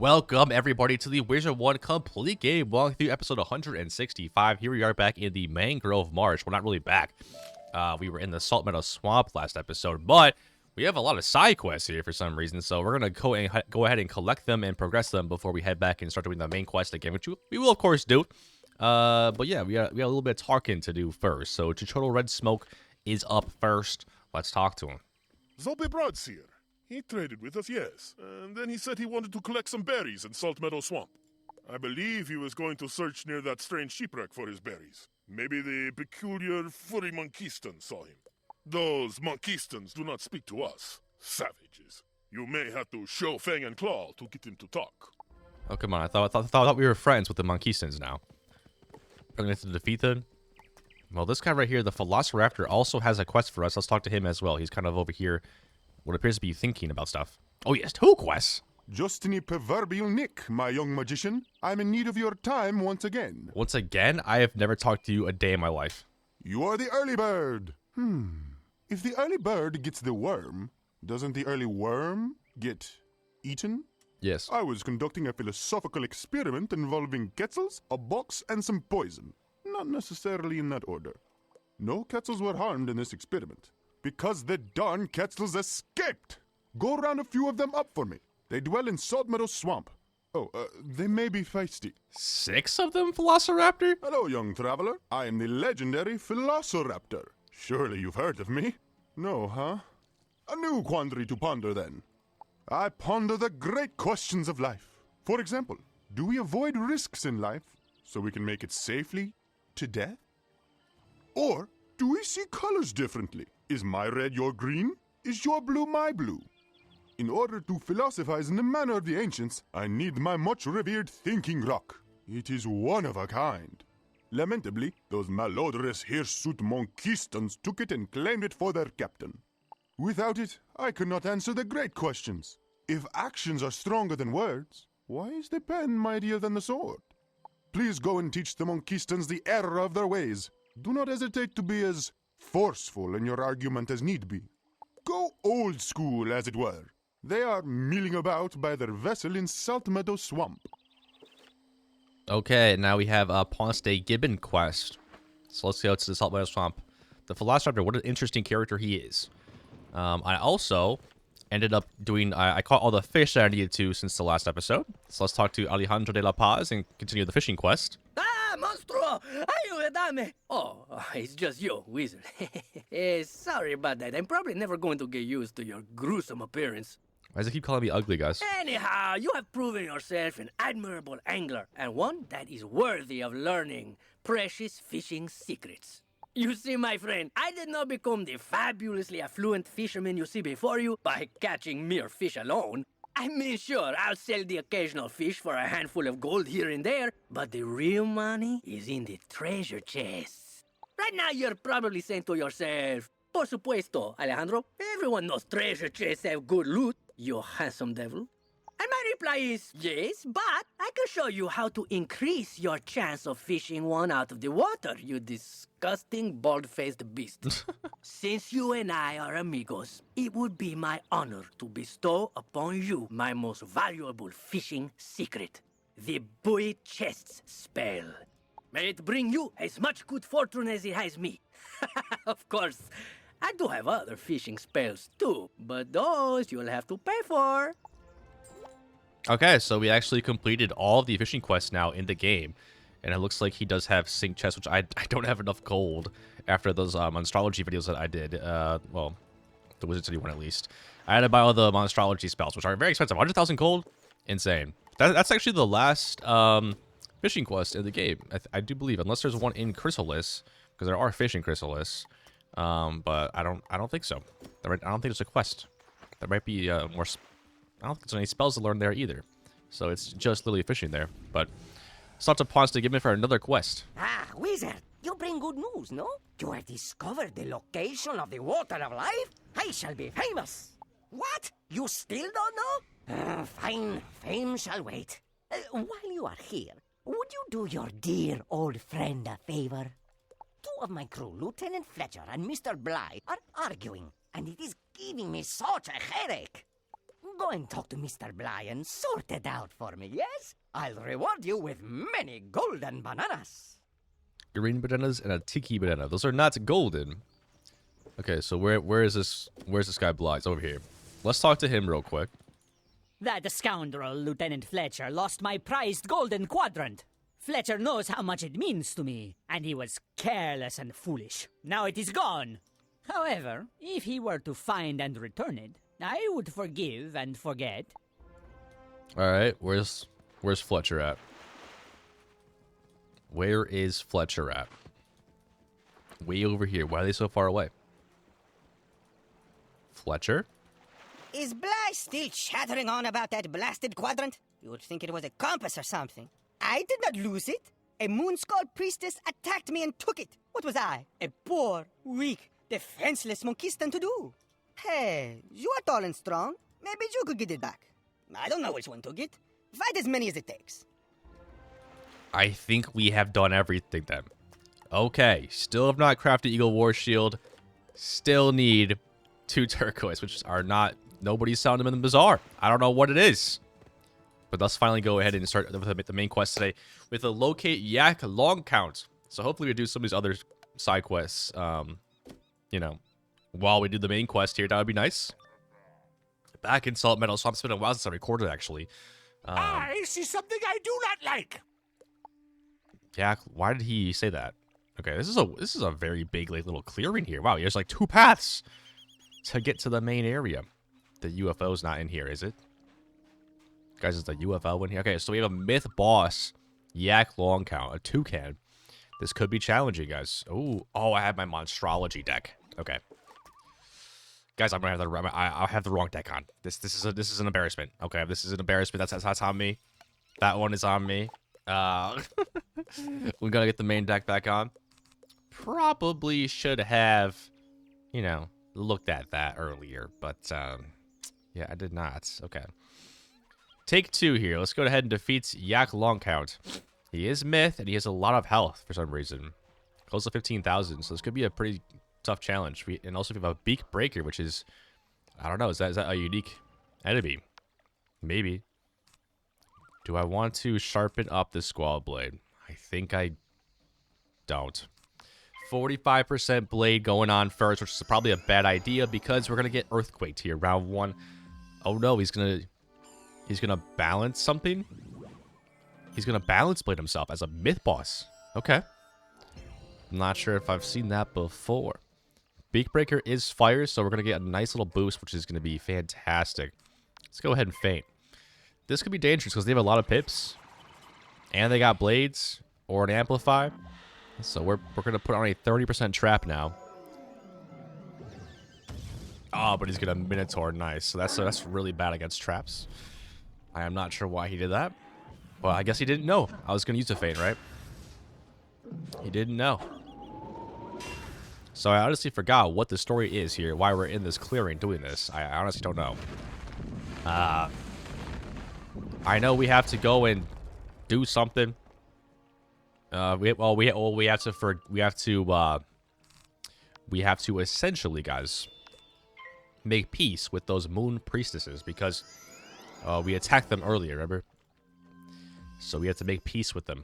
Welcome, everybody, to the Wizard101 complete game walkthrough episode 165. Here we are back in the Mangrove Marsh. We're not really back. We were in the Salt Meadow Swamp last episode, but we have a lot of side quests here for some reason, so we're going to go ahead and collect them and progress them before we head back and start doing the main quest again, which we will, of course, do. But yeah, we got a little bit of talking to do first. So, Chichotle Red Smoke is up first. Let's talk to him. Zolpe Brod's here. He traded with us, yes. And then he said he wanted to collect some berries in Salt Meadow Swamp. I believe he was going to search near that strange shipwreck for his berries. Maybe the peculiar furry Monkistan saw him. Those Monkistans do not speak to us. Savages. You may have to show Fang and Claw to get him to talk. Oh, come on. I thought we were friends with the Monkistans now. Are we going to defeat them? Well, this guy right here, the Velociraptor, also has a quest for us. Let's talk to him as well. He's kind of over here, what appears to be thinking about stuff. Oh, yes, 2 quests. Just in a proverbial nick, my young magician. I'm in need of your time once again. Once again? I have never talked to you a day in my life. You are the early bird. If the early bird gets the worm, doesn't the early worm get eaten? Yes. I was conducting a philosophical experiment involving Quetzals, a box, and some poison. Not necessarily in that order. No Quetzals were harmed in this experiment. Because the darn Quetzals escaped! Go round a few of them up for me. They dwell in Salt Meadow Swamp. Oh, they may be feisty. 6 of them, Velociraptor? Hello, young traveler. I am the legendary Velociraptor. Surely you've heard of me. No, huh? A new quandary to ponder, then. I ponder the great questions of life. For example, do we avoid risks in life so we can make it safely to death? Or do we see colors differently? Is my red your green? Is your blue my blue? In order to philosophize in the manner of the ancients, I need my much-revered thinking rock. It is one of a kind. Lamentably, those malodorous hirsute Monkistans took it and claimed it for their captain. Without it, I could not answer the great questions. If actions are stronger than words, why is the pen mightier than the sword? Please go and teach the Monkistans the error of their ways. Do not hesitate to be as forceful in your argument as need be. Go old school, as it were. They are milling about by their vessel in Salt Meadow Swamp. Okay, now we have a Ponce de Gibbon quest. So let's go to the Salt Meadow Swamp. The Velociraptor, what an interesting character he is. I also ended up doing, I caught all the fish that I needed to since the last episode. So let's talk to Alejandro de la Paz and continue the fishing quest. Ah, monstruo! Ayúdame! Oh, it's just you, Wizard. Sorry about that. I'm probably never going to get used to your gruesome appearance. Why does it keep calling me ugly, guys? Anyhow, you have proven yourself an admirable angler, and one that is worthy of learning precious fishing secrets. You see, my friend, I did not become the fabulously affluent fisherman you see before you by catching mere fish alone. I mean, sure, I'll sell the occasional fish for a handful of gold here and there, but the real money is in the treasure chests. Right now, you're probably saying to yourself, por supuesto, Alejandro, everyone knows treasure chests have good loot, you handsome devil. And my reply is, yes, but I can show you how to increase your chance of fishing one out of the water, you disgusting, bald-faced beast. Since you and I are amigos, it would be my honor to bestow upon you my most valuable fishing secret, the buoy chests spell. May it bring you as much good fortune as it has me. Of course, I do have other fishing spells too, but those you'll have to pay for. Okay, so we actually completed all of the fishing quests now in the game. And it looks like he does have sink chests, which I don't have enough gold after those monstrology videos that I did. Well, the Wizard101 at least. I had to buy all the monstrology spells, which are very expensive. 100,000 gold? Insane. That's actually the last fishing quest in the game, I do believe. Unless there's one in Chrysalis, because there are fish in Chrysalis. But I don't think so. I don't think there's a quest. There might be more... I don't think there's any spells to learn there either. So it's just literally fishing there. But it's not to Ponce to give me for another quest. Ah, Wizard, you bring good news, no? You have discovered the location of the water of life? I shall be famous. What? You still don't know? Fine, fame shall wait. While you are here, would you do your dear old friend a favor? 2 of my crew, Lieutenant Fletcher and Mr. Bly, are arguing, and it is giving me such a headache. Go and talk to Mr. Bly and sort it out for me, yes? I'll reward you with many golden bananas. Green bananas and a tiki banana. Those are not golden. Okay, so where is this? Where's this guy Bly? It's over here. Let's talk to him real quick. That scoundrel, Lieutenant Fletcher, lost my prized golden quadrant. Fletcher knows how much it means to me, and he was careless and foolish. Now it is gone. However, if he were to find and return it, I would forgive and forget. Alright, where's Fletcher at? Where is Fletcher at? Way over here. Why are they so far away? Fletcher? Is Bly still chattering on about that blasted quadrant? You would think it was a compass or something. I did not lose it. A Moonskull priestess attacked me and took it. What was I? A poor, weak, defenseless Monkistan to do? Hey, you are tall and strong. Maybe you could get it back. I don't know which one to get. Fight as many as it takes. I think we have done everything then. Okay, still have not crafted Eagle War Shield. Still need 2 turquoise, which are not... Nobody's selling them in the bazaar. I don't know what it is. But let's finally go ahead and start with the main quest today with a locate yak long count. So hopefully we do some of these other side quests, you know, while we do the main quest here. That would be nice. Back in Salt Meadow Swamp. It's been a while since I recorded, actually. I see something I do not like. Yak, why did he say that? Okay, this is a very big like, little clearing here. Wow, there's like 2 paths to get to the main area. The UFO's not in here, is it? Guys, is the UFO in here? Okay, so we have a myth boss, yak long count, a toucan. This could be challenging, guys. Oh, I have my monstrology deck. Okay, guys, I'm gonna have I have the wrong deck on. This is an embarrassment. Okay, this is an embarrassment. That's on me. That one is on me. We gotta get the main deck back on. Probably should have, you know, looked at that earlier, but yeah, I did not. Okay. Take 2 here. Let's go ahead and defeat Yak Longcount. He is myth, and he has a lot of health for some reason. Close to 15,000, so this could be a pretty tough challenge. And also we have a Beak Breaker, which is... I don't know, is that a unique enemy? Maybe. Do I want to sharpen up the Squall Blade? I think I don't. 45% blade going on first, which is probably a bad idea because we're going to get Earthquaked here, round 1. Oh no, he's gonna balance something. He's gonna balance blade himself as a myth boss. Okay. I'm not sure if I've seen that before. Beak Breaker is fire, so we're gonna get a nice little boost, which is gonna be fantastic. Let's go ahead and faint. This could be dangerous because they have a lot of pips. And they got blades or an amplify. So we're gonna put on a 30% trap now. Oh, but he's gonna Minotaur. Nice. So that's really bad against traps. I am not sure why he did that. Well, I guess he didn't know I was gonna use a feint, right? He didn't know. So I honestly forgot what the story is here. Why we're in this clearing doing this. I honestly don't know. I know we have to go and do something. We have to essentially, guys, make peace with those moon priestesses because we attacked them earlier, remember? So we have to make peace with them.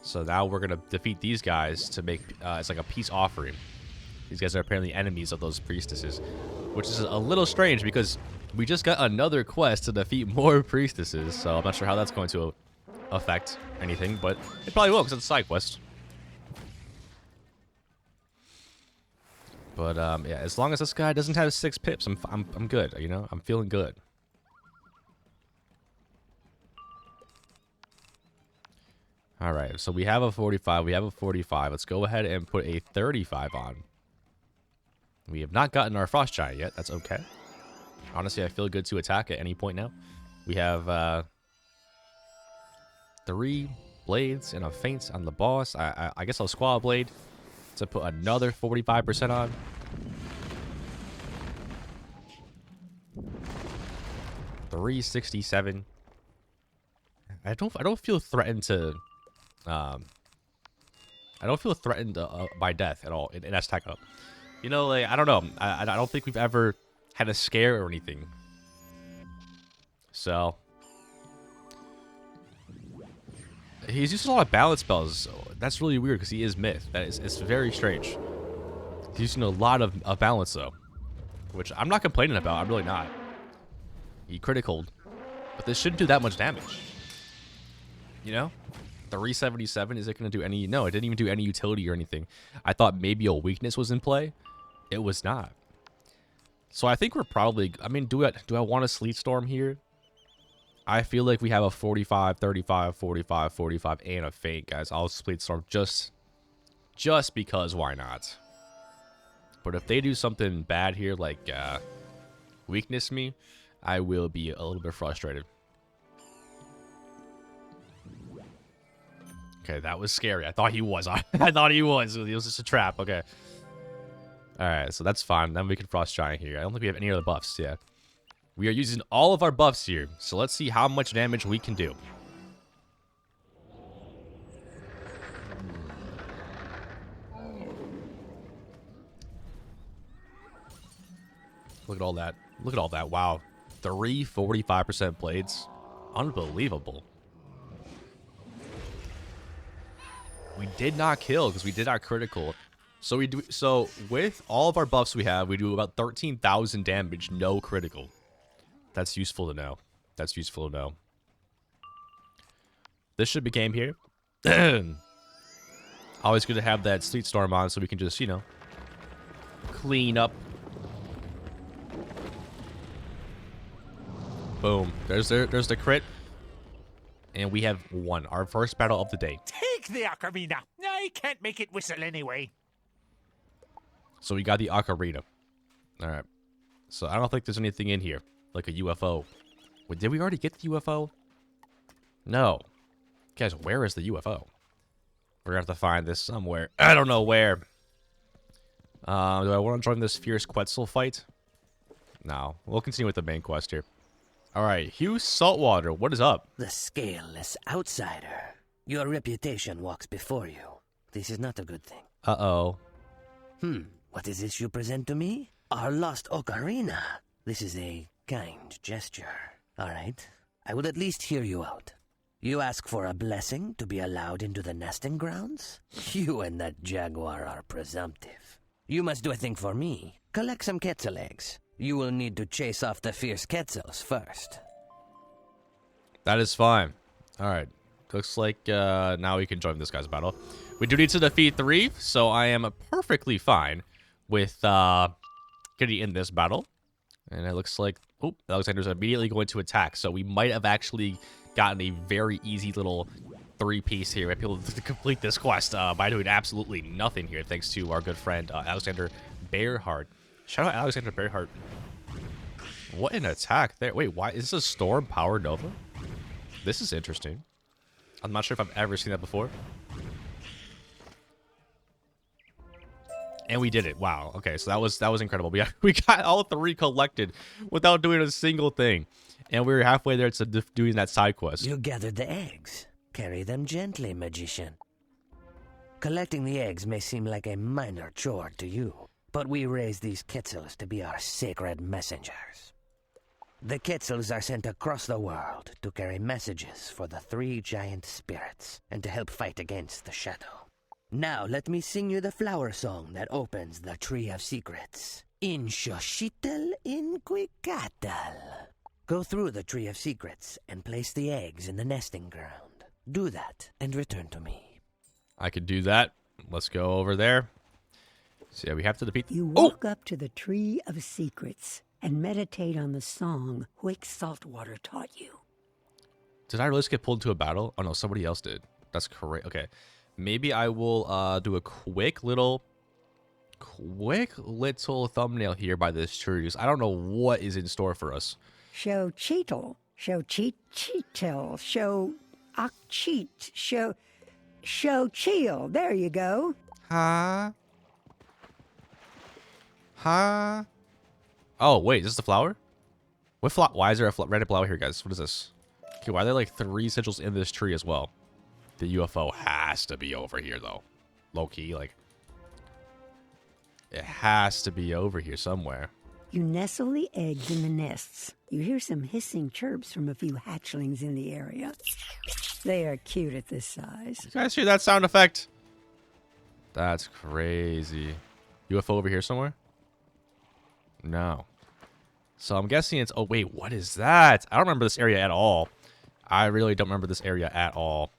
So now we're gonna defeat these guys to make it's like a peace offering. These guys are apparently enemies of those priestesses, which is a little strange because we just got another quest to defeat more priestesses. So I'm not sure how that's going to affect anything, but it probably will because it's a side quest. But yeah, as long as this guy doesn't have 6 pips, I'm good. You know, I'm feeling good. All right, so we have a 45. We have a 45. Let's go ahead and put a 35 on. We have not gotten our Frost Giant yet. That's okay. Honestly, I feel good to attack at any point now. We have 3 blades and a feint on the boss. I guess I'll Squall Blade to put another 45% on. $367. I don't feel threatened to I don't feel threatened by death at all in Azteca. You know, like I don't know. I don't think we've ever had a scare or anything So he's using a lot of balance spells. So that's really weird because he is myth. It's very strange. He's using a lot of balance though, which I'm not complaining about. I'm really not. He critical, but this shouldn't do that much damage. You know, 377, is it going to do any? No, it didn't even do any utility or anything. I thought maybe a weakness was in play. It was not. So I think we're probably, I mean, do I want a Sleet Storm here? I feel like we have a 45, 35, 45, 45, and a Feint, guys. I'll Sleet Storm just because, why not? But if they do something bad here, like weakness me, I will be a little bit frustrated. Okay, that was scary. I thought he was. I thought he was. It was just a trap. Okay. Alright, so that's fine. Then we can Frost Giant here. I don't think we have any other buffs yet. We are using all of our buffs here. So let's see how much damage we can do. Look at all that. Look at all that. Wow. 345% blades. Unbelievable. We did not kill because we did our critical. So we do. So with all of our buffs we have, we do about 13,000 damage, no critical. That's useful to know. That's useful to know. This should be game here. Always good to have that Sleet Storm on so we can just, you know, clean up. Boom. There's the crit. And we have won our first battle of the day. Take the ocarina. I can't make it whistle anyway. So we got the ocarina. All right. So I don't think there's anything in here, like a UFO. Wait, did we already get the UFO? No. Guys, where is the UFO? We're going to have to find this somewhere. I don't know where. Do I want to join this fierce Quetzal fight? No. We'll continue with the main quest here. All right. Hugh Saltwater, what is up? The scaleless outsider. Your reputation walks before you. This is not a good thing. Uh-oh. What is this you present to me? Our lost ocarina. This is a kind gesture. All right. I will at least hear you out. You ask for a blessing to be allowed into the nesting grounds? You and that jaguar are presumptive. You must do a thing for me. Collect some Quetzal eggs. You will need to chase off the fierce Quetzals first. That is fine. All right. Looks like now we can join this guy's battle. We do need to defeat 3, so I am perfectly fine with getting in this battle. And it looks like, oh, Alexander's immediately going to attack. So we might have actually gotten a very easy little 3-piece here. We're able to complete this quest by doing absolutely nothing here, thanks to our good friend Alexander Bearheart. Shout out Alexander Bearheart. What an attack there. Wait, why? Is this a Storm Power Nova? This is interesting. I'm not sure if I've ever seen that before. And we did it. Wow. Okay, so that was incredible. We got all 3 collected without doing a single thing. And we were halfway there to doing that side quest. You gathered the eggs. Carry them gently, magician. Collecting the eggs may seem like a minor chore to you, but we raise these Quetzals to be our sacred messengers. The Quetzals are sent across the world to carry messages for the 3 giant spirits and to help fight against the shadow. Now let me sing you the flower song that opens the Tree of Secrets. In Xochitl in Quicatl. Go through the Tree of Secrets and place the eggs in the nesting ground. Do that and return to me. I could do that. Let's go over there. So yeah, we have to defeat... You walk up to the Tree of Secrets and meditate on the song Wick Saltwater taught you. Did I really just get pulled into a battle? Oh no, somebody else did. That's correct. Okay. Maybe I will do a quick little thumbnail here by this tree. I don't know what is in store for us. Show Cheetle, show Cheetle, show Cheat, show Cheel. There you go. Huh? Oh, wait, is this the flower? What flower? Why is there a red flower here, guys? What is this? Okay, why are there like 3 sigils in this tree as well? The UFO has to be over here, though. Low-key, like... It has to be over here somewhere. You nestle the eggs in the nests. You hear some hissing chirps from a few hatchlings in the area. They are cute at this size. You guys hear that sound effect? That's crazy. UFO over here somewhere? No. So I'm guessing it's... Oh, wait. What is that? I don't remember this area at all. I really don't remember this area at all.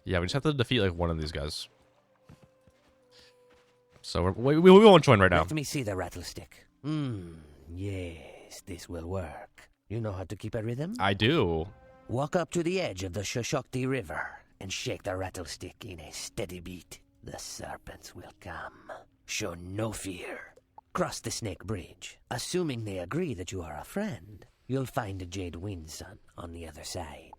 Yeah, we just have to defeat, like, one of these guys. So we won't join right now. Let me see the rattlestick. Yes, this will work. You know how to keep a rhythm? I do. Walk up to the edge of the Shoshokti River and shake the rattlestick in a steady beat. The serpents will come. Show no fear. Cross the snake bridge. Assuming they agree that you are a friend, you'll find a Jade Windsun on the other side.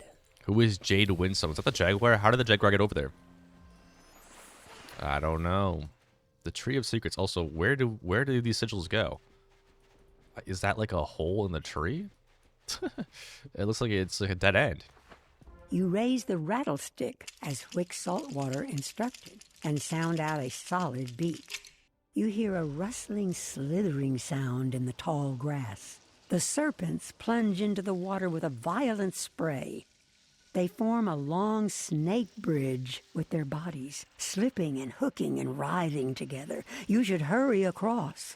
Who is Jade Windsun? Was that the Jaguar? How did the Jaguar get over there? I don't know. The Tree of Secrets. Also, where do these sigils go? Is that like a hole in the tree? It looks like it's like a dead end. You raise the rattlestick as Wick Saltwater instructed and sound out a solid beat. You hear a rustling, slithering sound in the tall grass. The serpents plunge into the water with a violent spray. They form a long snake bridge with their bodies, slipping and hooking and writhing together. You should hurry across.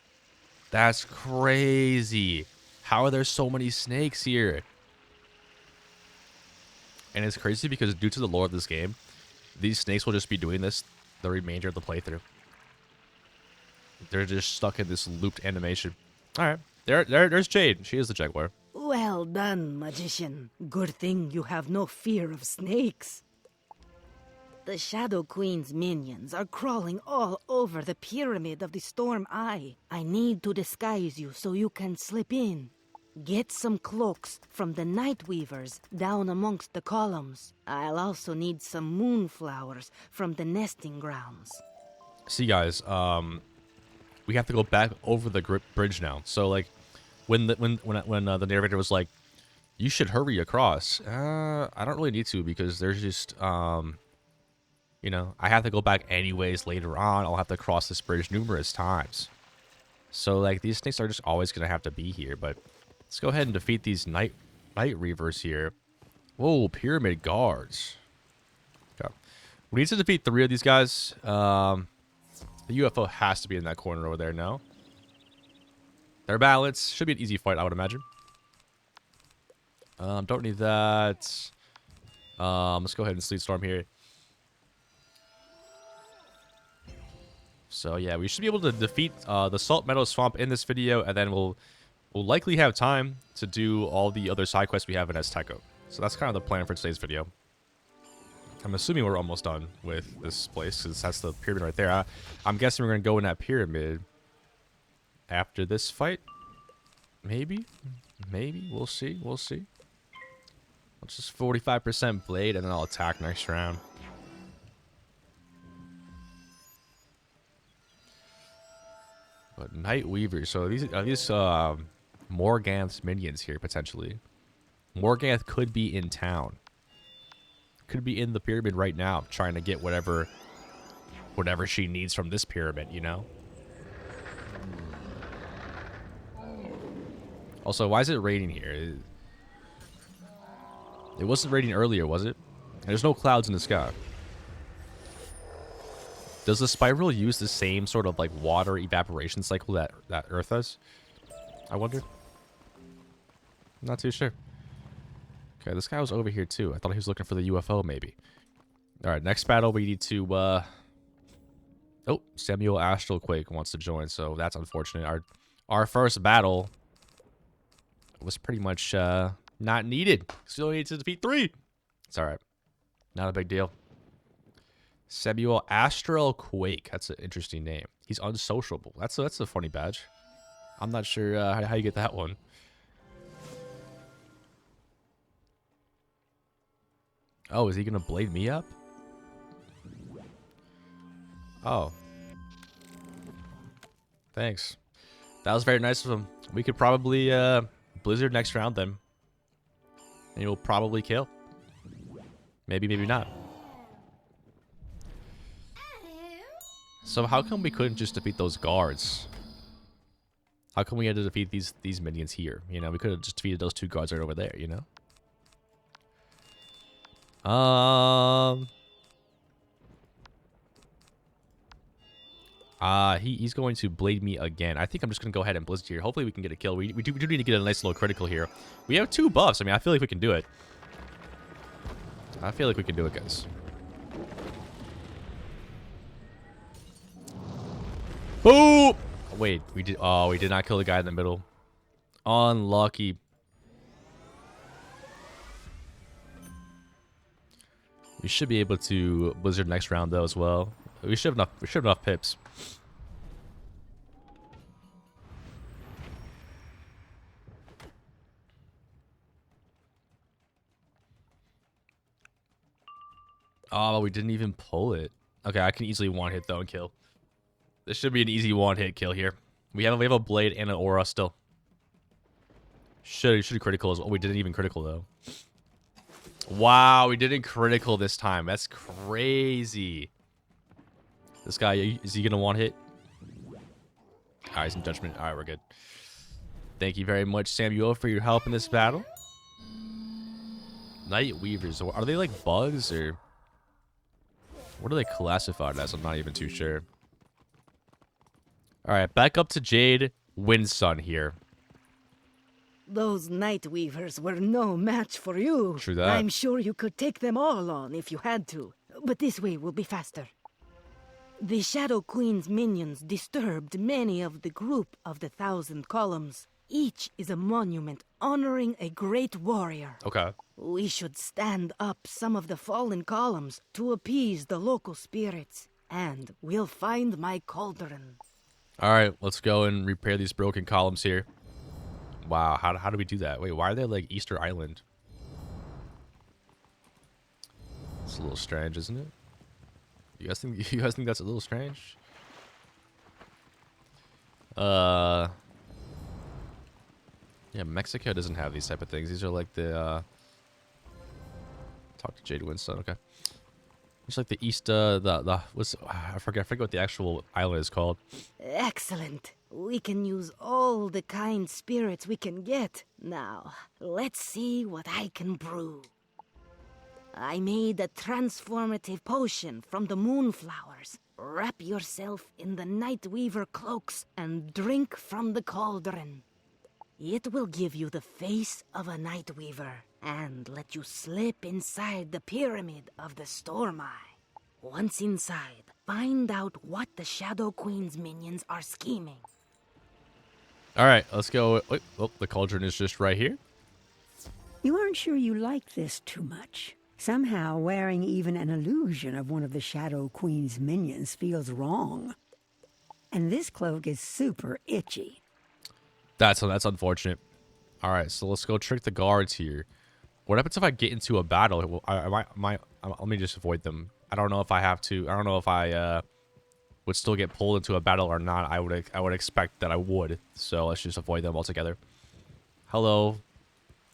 That's crazy. How are there so many snakes here? And it's crazy because due to the lore of this game, these snakes will just be doing this the remainder of the playthrough. They're just stuck in this looped animation. All right. There's Jade. She is the Jaguar. Well done, magician. Good thing you have no fear of snakes. The Shadow Queen's minions are crawling all over the pyramid of the Storm Eye. I need to disguise you so you can slip in. Get some cloaks from the Night Weavers down amongst the columns. I'll also need some moonflowers from the nesting grounds. See, guys, we have to go back over the bridge now. So, like, when the narrator was like, "You should hurry across," I don't really need to because there's just you know, I have to go back anyways later on. I'll have to cross this bridge numerous times. So, like, these snakes are just always gonna have to be here. But let's go ahead and defeat these night reavers here. Whoa, pyramid guards. Okay. We need to defeat 3 of these guys. The UFO has to be in that corner over there now. Their balance should be an easy fight, I would imagine. Don't need that. Let's go ahead and Sleet Storm here. So yeah, we should be able to defeat the Salt Meadow Swamp in this video, and then we'll likely have time to do all the other side quests we have in Azteco. So that's kind of the plan for today's video. I'm assuming we're almost done with this place, because that's the pyramid right there. I'm guessing we're going to go in that pyramid after this fight. Maybe. Maybe. We'll see. We'll see. Let's just 45% blade, and then I'll attack next round. But Night Weaver. So these are these Morganth's minions here, potentially. Morganth could be in town. Could be in the pyramid right now, trying to get whatever she needs from this pyramid, you know? Also, why is it raining here? It wasn't raining earlier, was it? There's no clouds in the sky. Does the spiral use the same sort of like water evaporation cycle that Earth does? I wonder. Not too sure. Okay, this guy was over here too. I thought he was looking for the UFO, maybe. Alright, next battle we need to, oh, Samuel Astralquake wants to join, so that's unfortunate. Our first battle was pretty much, not needed. Still need to defeat 3. It's alright. Not a big deal. Samuel Astralquake. That's an interesting name. He's unsociable. That's a funny badge. I'm not sure how you get that one. Oh, is he gonna blade me up? Oh. Thanks. That was very nice of him. We could probably Blizzard next round then. And he'll probably kill. Maybe, maybe not. So how come we couldn't just defeat those guards? How come we had to defeat these minions here? You know, we could have just defeated those 2 guards right over there, you know? He's going to blade me again. I think I'm just going to go ahead and blizzard here. Hopefully we can get a kill. We do need to get a nice little critical here. We have 2 buffs. I mean, I feel like we can do it. I feel like we can do it, guys. Boom! Wait, we did not kill the guy in the middle. Unlucky. We should be able to blizzard next round though as well. We should have enough pips. Oh, we didn't even pull it. Okay, I can easily one hit though and kill. This should be an easy one hit kill here. We have a blade and an aura still. Should critical as well. We didn't even critical though. Wow, we didn't critical this time. That's crazy. This guy, is he gonna one hit? Alright, he's in judgment. Alright, we're good. Thank you very much, Samuel, for your help in this battle. Night Weavers, are they like bugs or what are they classified as? I'm not even too sure. Alright, back up to Jade Windsun here. Those Night Weavers were no match for you. True that. I'm sure you could take them all on if you had to, but this way will be faster. The Shadow Queen's minions disturbed many of the group of the 1,000 columns. Each is a monument honoring a great warrior. Okay. We should stand up some of the fallen columns to appease the local spirits, and we'll find my cauldron. Alright, let's go and repair these broken columns here. Wow, how do we do that? Wait, why are they like Easter Island? It's a little strange, isn't it? You guys think that's a little strange? Yeah, Mexico doesn't have these type of things. These are like the talk to Jade Winston, okay. It's like the East what's I forget what the actual island is called. Excellent. We can use all the kind spirits we can get. Now, let's see what I can brew. I made a transformative potion from the moonflowers. Wrap yourself in the Night Weaver cloaks and drink from the cauldron. It will give you the face of a Night Weaver and let you slip inside the pyramid of the Storm Eye. Once inside, find out what the Shadow Queen's minions are scheming. Alright, let's go. Wait, oh, the cauldron is just right here. You aren't sure you like this too much. Somehow, wearing even an illusion of one of the Shadow Queen's minions feels wrong. And this cloak is super itchy. That's unfortunate. Alright, so let's go trick the guards here. What happens if I get into a battle? Let me just avoid them. I don't know if I have to. I don't know if I would still get pulled into a battle or not. I would expect that I would. So let's just avoid them altogether. Hello.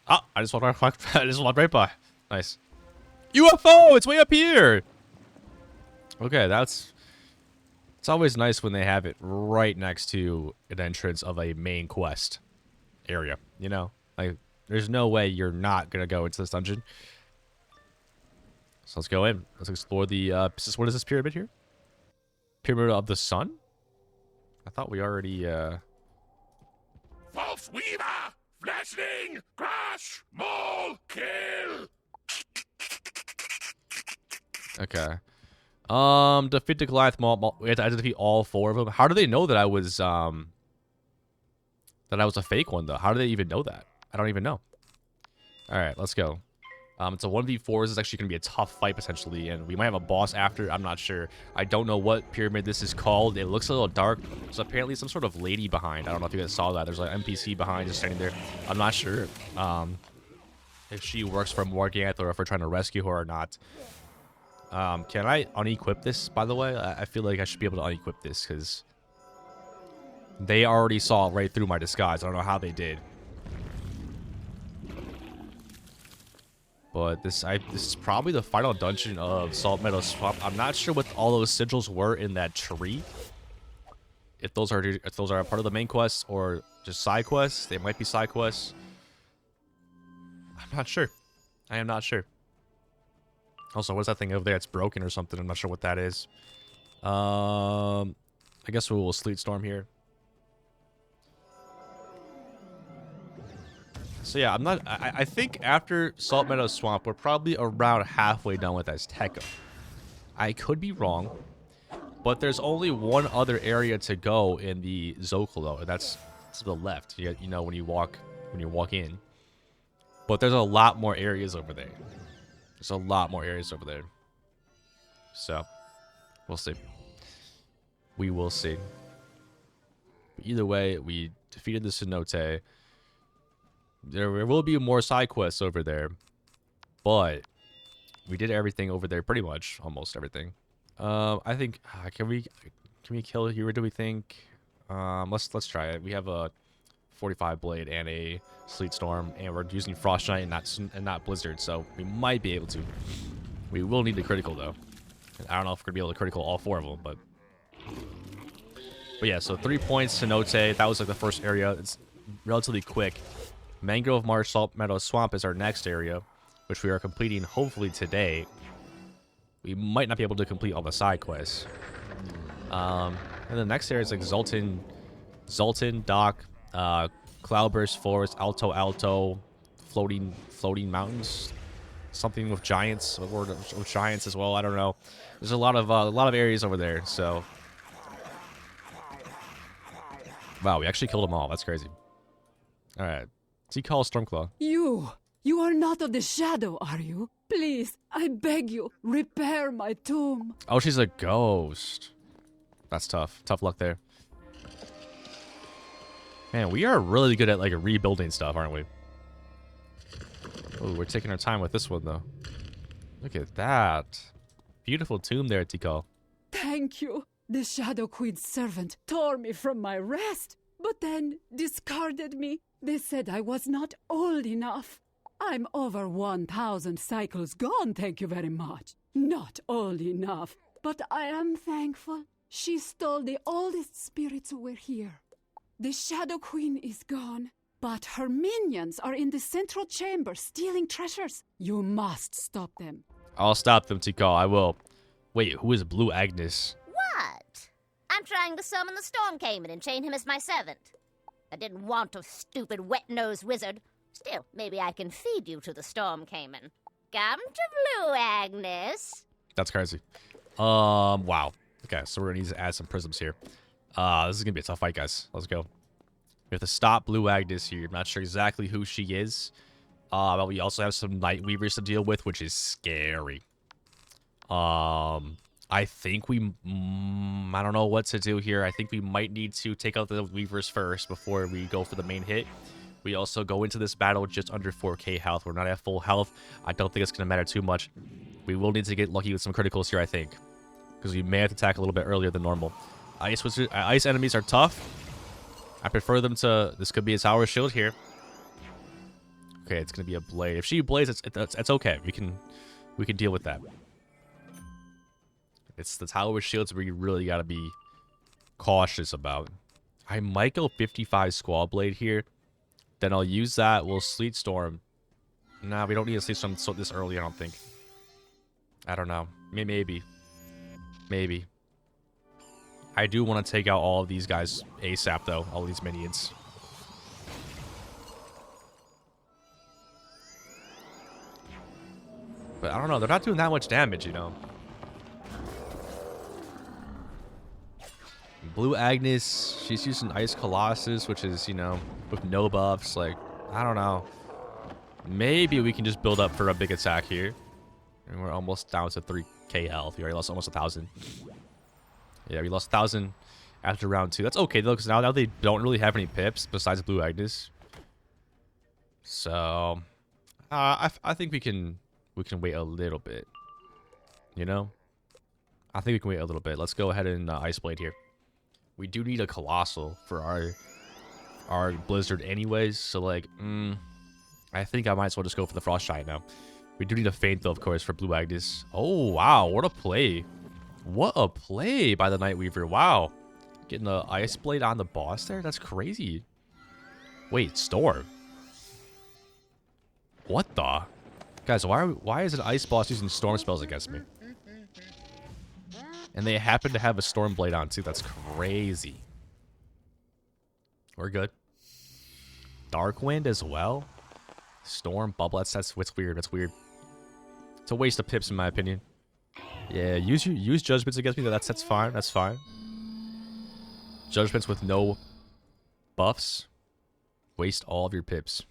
Ah, I just walked right by. Nice. UFO! It's way up here! Okay, it's always nice when they have it right next to an entrance of a main quest area, you know? Like, there's no way you're not gonna go into this dungeon. So let's go in. Let's explore the, what is this pyramid here? Pyramid of the Sun? I thought we already, False Weaver! Flashling! Crash! Maul! Kill! Okay. Defeat the Goliath Maul. We had to defeat all 4 of them. How do they know that I was a fake one, though? How do they even know that? I don't even know. Alright, let's go. It's a 1v4. This is actually going to be a tough fight, potentially, and we might have a boss after. I'm not sure. I don't know what pyramid this is called. It looks a little dark. There's apparently some sort of lady behind. I don't know if you guys saw that. There's like an NPC behind just standing there. I'm not sure if she works for Morganth or if we're trying to rescue her or not. Can I unequip this, by the way? I feel like I should be able to unequip this, because they already saw right through my disguise. I don't know how they did. But this is probably the final dungeon of Salt Meadow Swamp. I'm not sure what all those sigils were in that tree. if those are a part of the main quests or just side quests. They might be side quests. I'm not sure. I am not sure. Also, what's that thing over there? It's broken or something. I'm not sure what that is. I guess we will Sleet Storm here. So yeah, I think after Salt Meadow Swamp, we're probably around halfway done with Azteca. I could be wrong, but there's only one other area to go in the Zocalo, and that's to the left. You know, when you walk in. But there's a lot more areas over there. There's a lot more areas over there. So, we'll see. We will see. But either way, we defeated the Cenote. There will be more side quests over there, but we did everything over there, pretty much, almost everything. I think can we kill here? Do we think? Let's try it. We have a 45 blade and a Sleet Storm, and we're using Frost Giant and not Blizzard, so we might be able to. We will need a critical though. I don't know if we're gonna be able to critical all 4 of them, but yeah. So 3 points, Cenote. That was like the first area. It's relatively quick. Mangrove Marsh, Salt Meadow Swamp is our next area, which we are completing hopefully today. We might not be able to complete all the side quests. And the next area is like Zoltan Dock, Cloudburst Forest, Alto, floating mountains, something with giants, or with giants as well. I don't know. There's a lot of areas over there. So, wow, we actually killed them all. That's crazy. All right. He calls Stormclaw. You are not of the shadow, are you? Please, I beg you, repair my tomb. Oh, she's a ghost. That's tough. Tough luck there. Man, we are really good at like rebuilding stuff, aren't we? Oh, we're taking our time with this one though. Look at that. Beautiful tomb there, Tikal. Thank you. The Shadow Queen's servant tore me from my rest, but then discarded me. They said I was not old enough. I'm over 1,000 cycles gone, thank you very much. Not old enough, but I am thankful. She stole the oldest spirits who were here. The Shadow Queen is gone, but her minions are in the central chamber stealing treasures. You must stop them. I'll stop them, Tikal. I will. Wait, who is Blue Agnes? What? I'm trying to summon the Storm Cayman and chain him as my servant. I didn't want a stupid wet-nosed wizard. Still, maybe I can feed you to the Storm Cayman. Come to Blue Agnes. That's crazy. Wow. Okay, so we're gonna need to add some prisms here. This is gonna be a tough fight, guys. Let's go. We have to stop Blue Agnes here. I'm not sure exactly who she is. But we also have some Night Weavers to deal with, which is scary. I think I don't know what to do here. I think we might need to take out the Weavers first before we go for the main hit. We also go into this battle just under 4k health. We're not at full health. I don't think it's going to matter too much. We will need to get lucky with some criticals here, I think. Because we may have to attack a little bit earlier than normal. Ice enemies are tough. I prefer them to... This could be a Tower Shield here. Okay, it's going to be a Blade. If she blades, it's okay. We can deal with that. It's the Tower Shields where you really got to be cautious about. I might go 55 Squall Blade here. Then I'll use that. We'll Sleet Storm. Nah, we don't need a Sleet Storm this early, I don't think. I don't know. Maybe. Maybe. I do want to take out all of these guys ASAP, though. All these minions. But I don't know. They're not doing that much damage, you know. Blue Agnes, she's using Ice Colossus, which is, you know, with no buffs. Like, I don't know. Maybe we can just build up for a big attack here. And we're almost down to 3k health. We already lost almost 1,000. Yeah, we lost 1,000 after round 2. That's okay, though, because now they don't really have any pips besides Blue Agnes. So, I think we can wait a little bit. You know? I think we can wait a little bit. Let's go ahead and Ice Blade here. We do need a Colossal for our Blizzard anyways, so like, I think I might as well just go for the Frost Giant now. We do need a Feint though, of course, for Blue Agnes. Oh, wow, what a play. What a play by the Night Weaver, wow. Getting the ice blade on the boss there? That's crazy. Wait, storm. What the? Guys, why is an ice boss using storm spells against me? And they happen to have a storm blade on too. That's crazy. We're good. Dark wind as well. Storm, bubble. That's weird. That's weird. It's a waste of pips in my opinion. Yeah, use judgments against me. That's fine. That's fine. Judgments with no buffs. Waste all of your pips.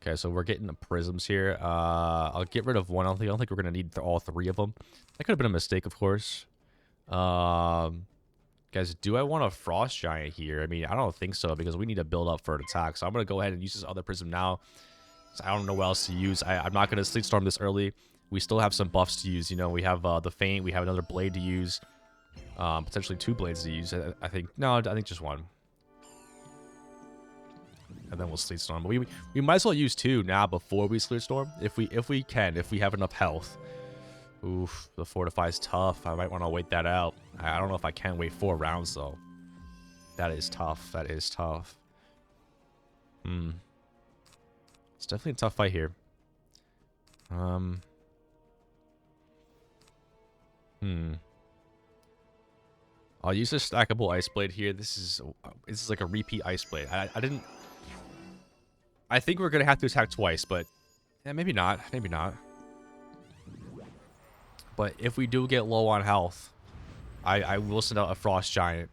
Okay, so we're getting the prisms here. I'll get rid of one. I don't think we're gonna need all three of them. That could have been a mistake, of course. Guys, do I want a frost giant here? I mean, I don't think so because we need to build up for an attack. So I'm gonna go ahead and use this other prism now. So I don't know what else to use. I'm not gonna sleep storm this early. We still have some buffs to use. You know, we have the feint. We have another blade to use. Potentially 2 blades to use. I think just one. And then we'll sleep storm. But we might as well use 2 now before we sleep storm if we can, if we have enough health. Oof, the fortify is tough. I might want to wait that out. I don't know if I can wait 4 rounds though. That is tough. That is tough. It's definitely a tough fight here. I'll use a stackable ice blade here. This is like a repeat ice blade. I think we're gonna have to attack twice, but yeah, maybe not. Maybe not. But if we do get low on health, I will send out a frost giant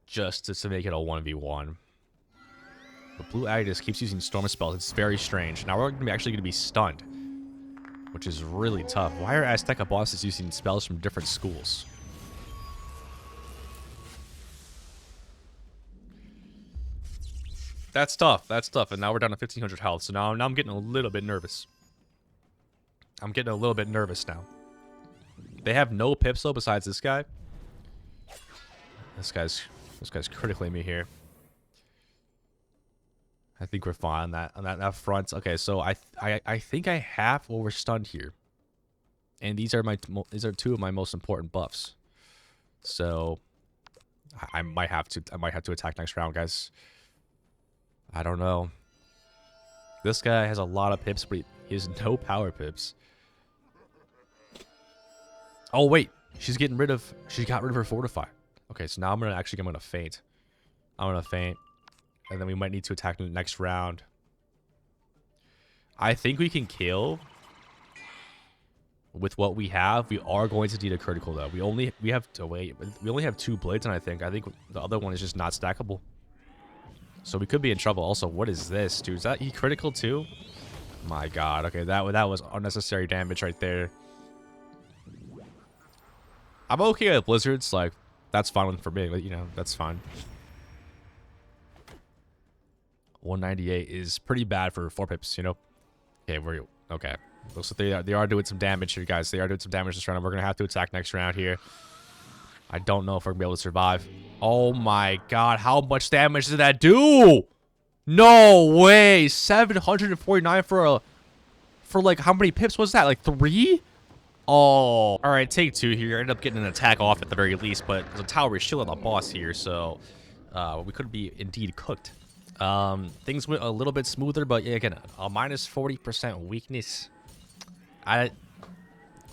just to make it a 1v1. But Blue Agnes keeps using storm spells. It's very strange. Now we're actually gonna be stunned, which is really tough. Why are Azteca bosses using spells from different schools? That's tough. That's tough. And now we're down to 1500 health. So now I'm getting a little bit nervous. I'm getting a little bit nervous now. They have no pips though besides this guy. This guy's critically me here. I think we're fine on that front. Okay, so I think I have overstunned here. And these are 2 of my most important buffs. So I might have to attack next round, guys. I don't know. This guy has a lot of pips, but he has no power pips. Oh wait, she got rid of her fortify. Okay, so now I'm gonna feint. I'm gonna feint, and then we might need to attack in the next round. I think we can kill with what we have. We are going to need a critical though. We only have 2 blades, and I think the other one is just not stackable. So we could be in trouble. Also, what is this, dude? Is that he critical too? My God. Okay, that was unnecessary damage right there. I'm okay with blizzards. Like, that's fine for me. But, you know, that's fine. 198 is pretty bad for 4 pips. You know. Okay, okay. Looks like they are doing some damage here, guys. They are doing some damage this round. We're gonna have to attack next round here. I don't know if we're gonna be able to survive. Oh my God, how much damage did that do? No way, 749 for like, how many pips was that? Like 3? Oh, all right, take 2 here. Ended up getting an attack off at the very least, but the tower is shielding the boss here, so we could be indeed cooked. Things went a little bit smoother, but yeah, again, a minus 40% weakness.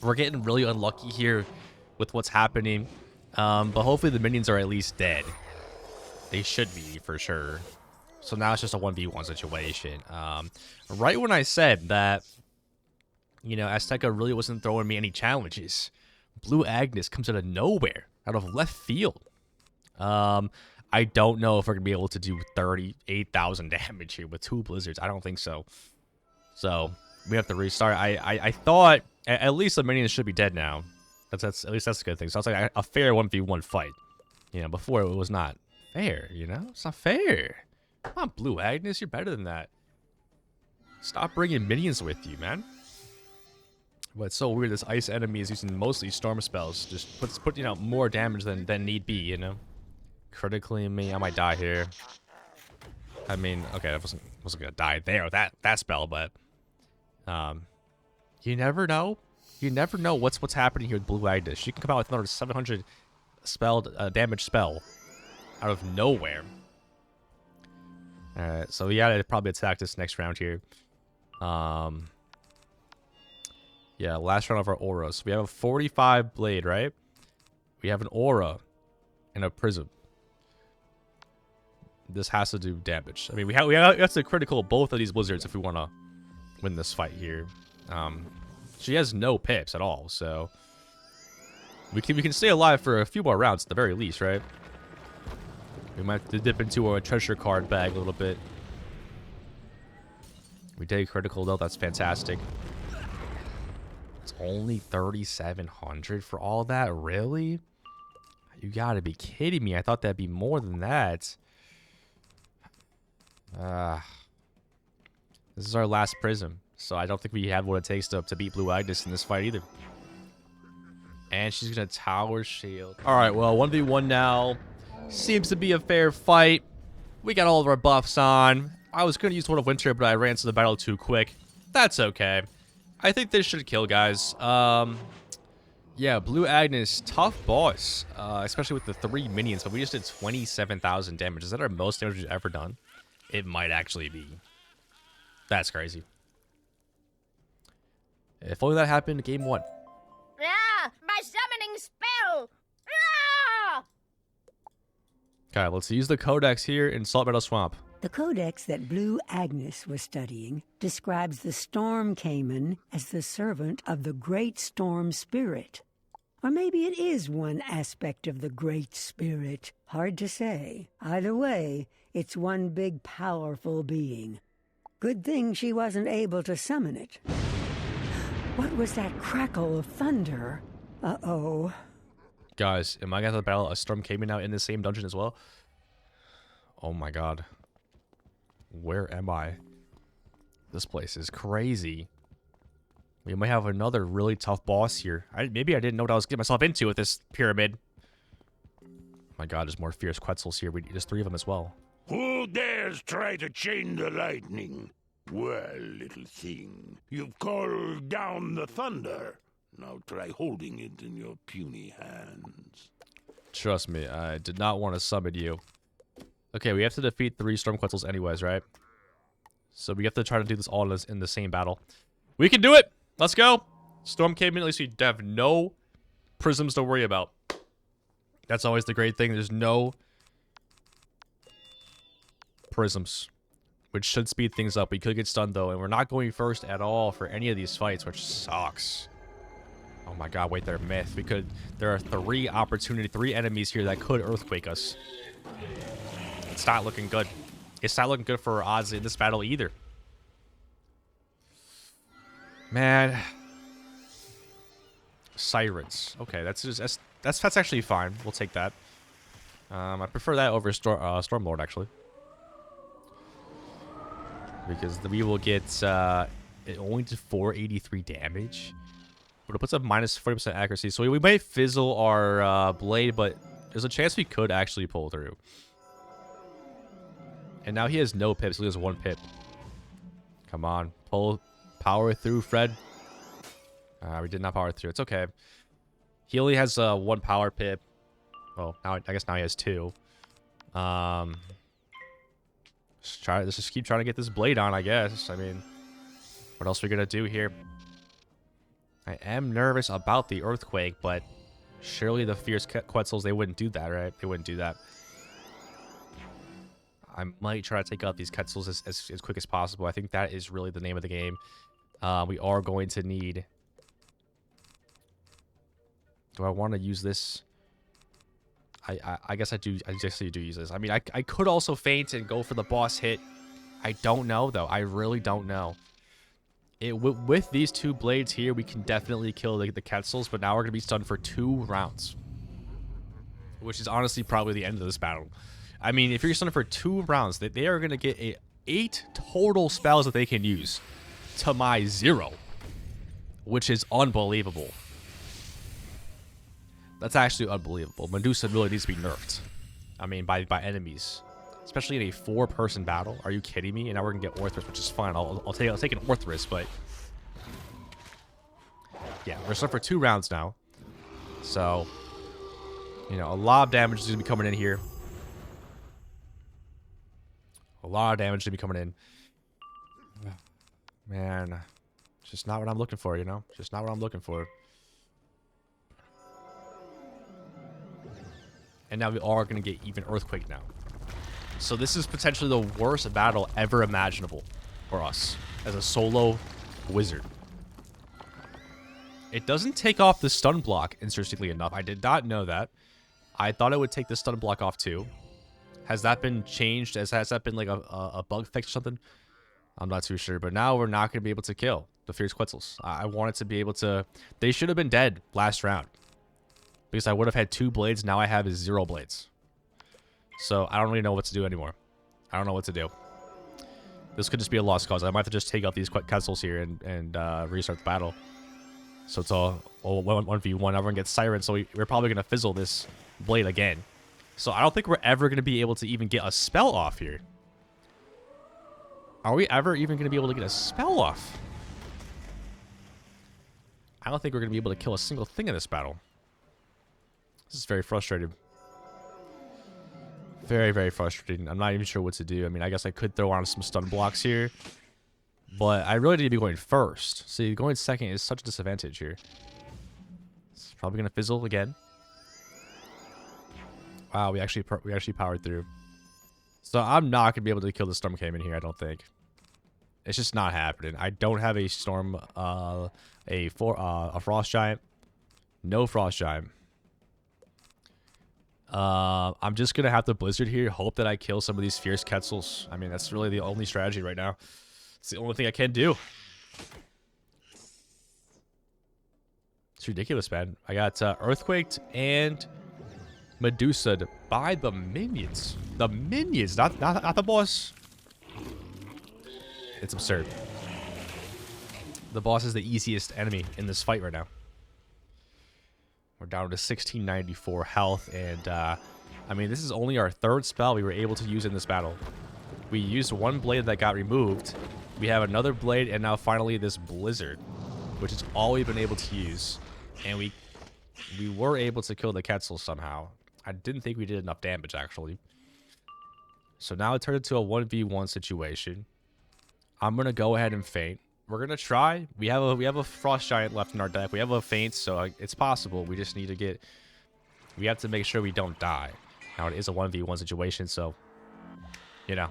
We're getting really unlucky here with what's happening. But hopefully the minions are at least dead. They should be, for sure. So now it's just a 1v1 situation. Right when I said that, you know, Azteca really wasn't throwing me any challenges, Blue Agnes comes out of nowhere, out of left field. I don't know if we're going to be able to do 38,000 damage here with 2 blizzards. I don't think so. So we have to restart. I thought at least the minions should be dead now. At least that's a good thing. So it's like a fair 1v1 fight. You know, before it was not fair, you know? It's not fair. Come on, Blue Agnes, you're better than that. Stop bringing minions with you, man. But it's so weird, this ice enemy is using mostly storm spells. Just putting out more damage than need be, you know? Critically me, I might die here. I mean, okay, I wasn't gonna die there with that spell, but you never know. You never know what's happening here with Blue Agnes. She can come out with another 700 damage spell out of nowhere. Alright, so we gotta probably attack this next round here. Yeah, last round of our auras. We have a 45 blade, right? We have an aura and a prism. This has to do damage. I mean, we have to critical both of these wizards if we want to win this fight here. She has no pips at all, so we can stay alive for a few more rounds at the very least, right? We might have to dip into our treasure card bag a little bit. We did critical though. That's fantastic. It's only 3,700 for all that? Really? You gotta be kidding me. I thought that'd be more than that. This is our last prism. So I don't think we have what it takes to beat Blue Agnes in this fight either. And she's gonna tower shield. Alright, well, 1v1 now. Seems to be a fair fight. We got all of our buffs on. I was gonna use Sword of Winter, but I ran to the battle too quick. That's okay. I think this should kill, guys. Yeah, Blue Agnes, tough boss. Especially with the 3 minions, but we just did 27,000 damage. Is that our most damage we've ever done? It might actually be. That's crazy. If only that happened in game 1. Ah, my summoning spell! Ah! Okay, let's use the codex here in Salt Meadow Swamp. The codex that Blue Agnes was studying describes the Storm Cayman as the servant of the Great Storm Spirit. Or maybe it is one aspect of the Great Spirit. Hard to say. Either way, it's one big powerful being. Good thing she wasn't able to summon it. What was that crackle of thunder? Uh-oh. Guys, am I gonna have to battle a Storm Cayman now in the same dungeon as well? Oh my god. Where am I? This place is crazy. We might have another really tough boss here. Maybe I didn't know what I was getting myself into with this pyramid. Oh my god, there's more fierce Quetzals here. There's 3 of them as well. Who dares try to chain the lightning? Well, little thing, you've called down the thunder. Now try holding it in your puny hands. Trust me, I did not want to summon you. Okay, we have to defeat 3 Storm Quetzals anyways, right? So we have to try to do this all in the same battle. We can do it! Let's go! Storm Cayman, at least we have no prisms to worry about. That's always the great thing. There's no prisms, which should speed things up. We could get stunned, though, and we're not going first at all for any of these fights, which sucks. Oh my god, wait, they're myth. There are 3 enemies here that could earthquake us. It's not looking good. It's not looking good for our odds in this battle either. Man. Sirens. Okay, that's actually fine. We'll take that. I prefer that over Stormlord, actually. Because we will get it only to 483 damage. But it puts up minus 40% accuracy. So we might fizzle our blade, but there's a chance we could actually pull through. And now he has no pips. He has 1 pip. Come on. Power through, Fred. We did not power through. It's okay. He only has 1 power pip. Well, now I guess now he has 2. Let's just keep trying to get this blade on, I guess. I mean, what else are we going to do here? I am nervous about the earthquake, but surely the fierce Quetzals, they wouldn't do that, right? They wouldn't do that. I might try to take out these Quetzals as quick as possible. I think that is really the name of the game. We are going to need... Do I want to use this? I guess I do. I guess I do use this. I mean, I could also feint and go for the boss hit. I don't know, though. I really don't know. With these 2 blades here, we can definitely kill the Quetzals, but now we're going to be stunned for 2 rounds. Which is honestly probably the end of this battle. I mean, if you're stunned for 2 rounds, they are going to get 8 total spells that they can use to my 0. Which is unbelievable. That's actually unbelievable. Medusa really needs to be nerfed. I mean, by enemies. Especially in a 4-person battle. Are you kidding me? And now we're going to get Orthrus, which is fine. I'll take an Orthrus, but... Yeah, we're stunned for 2 rounds now. So... You know, a lot of damage is going to be coming in here. A lot of damage to be coming in. Man, just not what I'm looking for, you know? Just not what I'm looking for. And now we are going to get even Earthquake now. So this is potentially the worst battle ever imaginable for us as a solo wizard. It doesn't take off the stun block, interestingly enough. I did not know that. I thought it would take the stun block off too. Has that been changed? Has that been like a bug fix or something? I'm not too sure. But now we're not going to be able to kill the Fierce Quetzals. I wanted to be able to... They should have been dead last round. Because I would have had 2 blades. Now I have 0 blades. So I don't really know what to do anymore. I don't know what to do. This could just be a lost cause. I might have to just take out these Quetzals here and restart the battle. So it's all 1v1. Everyone gets Siren. So we're probably going to fizzle this blade again. So I don't think we're ever going to be able to even get a spell off here. Are we ever even going to be able to get a spell off? I don't think we're going to be able to kill a single thing in this battle. This is very frustrating. Very, very frustrating. I'm not even sure what to do. I mean, I guess I could throw on some stun blocks here. But I really need to be going first. See, going second is such a disadvantage here. It's probably going to fizzle again. Wow, we actually powered through. So I'm not going to be able to kill the Storm Cayman here, I don't think. It's just not happening. I don't have a Storm, a Frost Giant. No Frost Giant. I'm just going to have to Blizzard here. Hope that I kill some of these Fierce Quetzals. I mean, that's really the only strategy right now. It's the only thing I can do. It's ridiculous, man. I got Earthquaked and Medusa'd by the minions. The minions, not the boss. It's absurd. The boss is the easiest enemy in this fight right now. We're down to 1694 health, and I mean, this is only our 3rd spell we were able to use in this battle. We used 1 blade that got removed. We have another blade, and now finally this Blizzard, which is all we've been able to use. And we were able to kill the Quetzal somehow. I didn't think we did enough damage, actually. So now it turned into a 1v1 situation. I'm going to go ahead and feint. We're going to try. We have a Frost Giant left in our deck. We have a feint, so it's possible. We just need to get... We have to make sure we don't die. Now, it is a 1v1 situation, so... You know.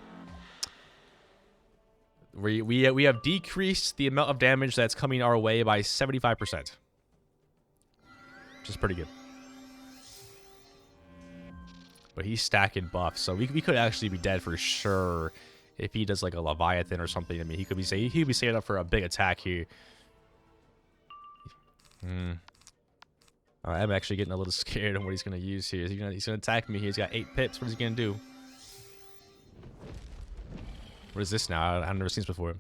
We have decreased the amount of damage that's coming our way by 75%. Which is pretty good. But he's stacking buffs, so we could actually be dead for sure if he does like a Leviathan or something. I mean, he could be setting up for a big attack here. I'm actually getting a little scared on what he's gonna use here. He's gonna attack me here. He's got 8 pips. What is he gonna do? What is this now? I've never seen this before.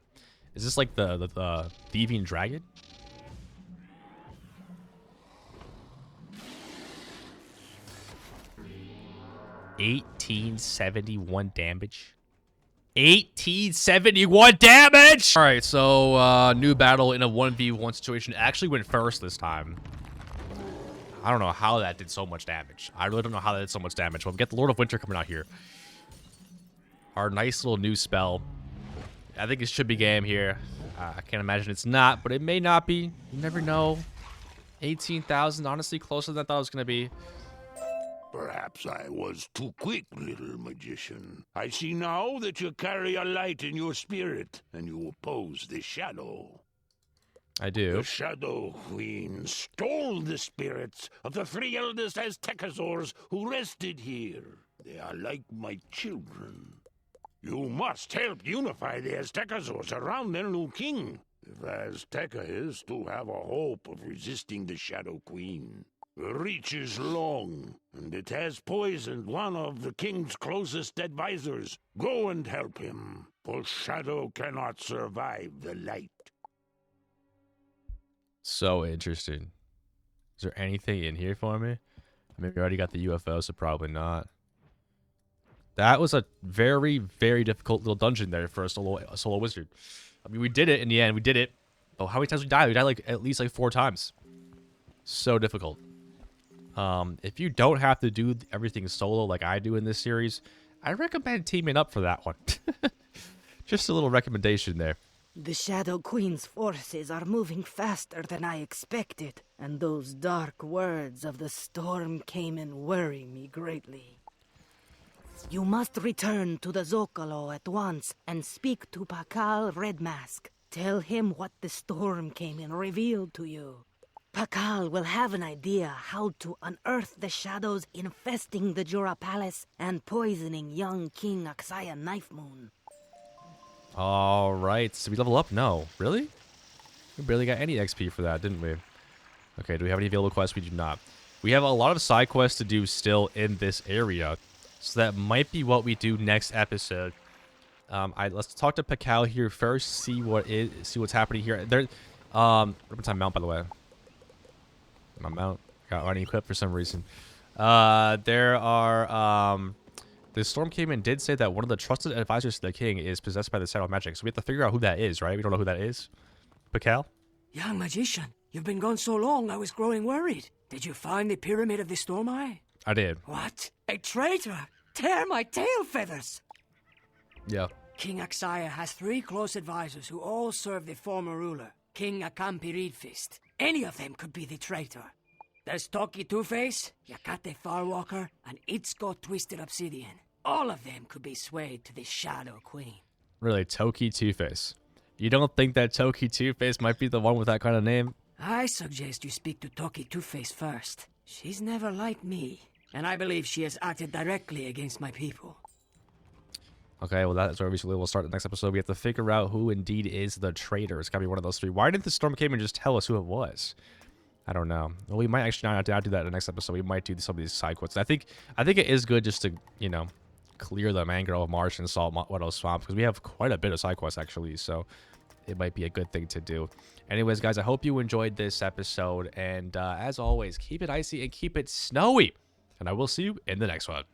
Is this like the thieving dragon? $1871 damage. 1871 damage! Alright, so new battle in a 1v1 situation. Actually went first this time. I don't know how that did so much damage. I really don't know how that did so much damage. Well, we get the Lord of Winter coming out here. Our nice little new spell. I think it should be game here. I can't imagine it's not, but it may not be. You never know. 18,000, honestly, closer than I thought it was going to be. Perhaps I was too quick, little magician. I see now that you carry a light in your spirit, and you oppose the shadow. I do. The Shadow Queen stole the spirits of the 3 eldest Aztecasaurs who rested here. They are like my children. You must help unify the Aztecasaurs around their new king, if Azteca is to have a hope of resisting the Shadow Queen. The reach is long, and it has poisoned one of the king's closest advisors. Go and help him, for Shadow cannot survive the light. So interesting. Is there anything in here for me? Maybe I already got the UFO, so probably not. That was a very, very difficult little dungeon there for a solo wizard. I mean, we did it in the end. We did it. But how many times we died? We died like at least like 4 times. So difficult. If you don't have to do everything solo like I do in this series, I recommend teaming up for that one. Just a little recommendation there. The Shadow Queen's forces are moving faster than I expected, and those dark words of the Storm Cayman worry me greatly. You must return to the Zocalo at once and speak to Pakal Red Mask. Tell him what the Storm Cayman revealed to you. Pakal will have an idea how to unearth the shadows infesting the Jura Palace and poisoning young King Aksaya Knife Moon. Alright, so we level up? No. Really? We barely got any XP for that, didn't we? Okay, do we have any available quests? We do not. We have a lot of side quests to do still in this area, so that might be what we do next episode. Let's talk to Pakal here first, see what's happening here. What's my mount, by the way? My mount got already equipped for some reason. There are the Storm Cayman did say that one of the trusted advisors to the king is possessed by the shadow magic, so we have to figure out who that is, right? We don't know who that is. Pakal? Young magician, you've been gone so long I was growing worried. Did you find the Pyramid of the Storm Eye? I did. What? A traitor? Tear my tail feathers! Yeah. King Aksaya has 3 close advisors who all serve the former ruler, King Akampi Reedfist. Any of them could be the traitor. There's Toki Two-Face, Yakate Farwalker, and Itzko Twisted Obsidian. All of them could be swayed to the Shadow Queen. Really, Toki Two-Face. You don't think that Toki Two-Face might be the one with that kind of name? I suggest you speak to Toki Two-Face first. She's never liked me, and I believe she has acted directly against my people. Okay, well, that's where we'll start the next episode. We have to figure out who indeed is the traitor. It's got to be one of those 3. Why didn't the Storm Cayman just tell us who it was? I don't know. Well, we might actually not do that in the next episode. We might do some of these side quests. I think it is good just to, you know, clear the Mangrove of Marsh and Saltwater Swamp, because we have quite a bit of side quests, actually, so it might be a good thing to do. Anyways, guys, I hope you enjoyed this episode, and as always, keep it icy and keep it snowy, and I will see you in the next one.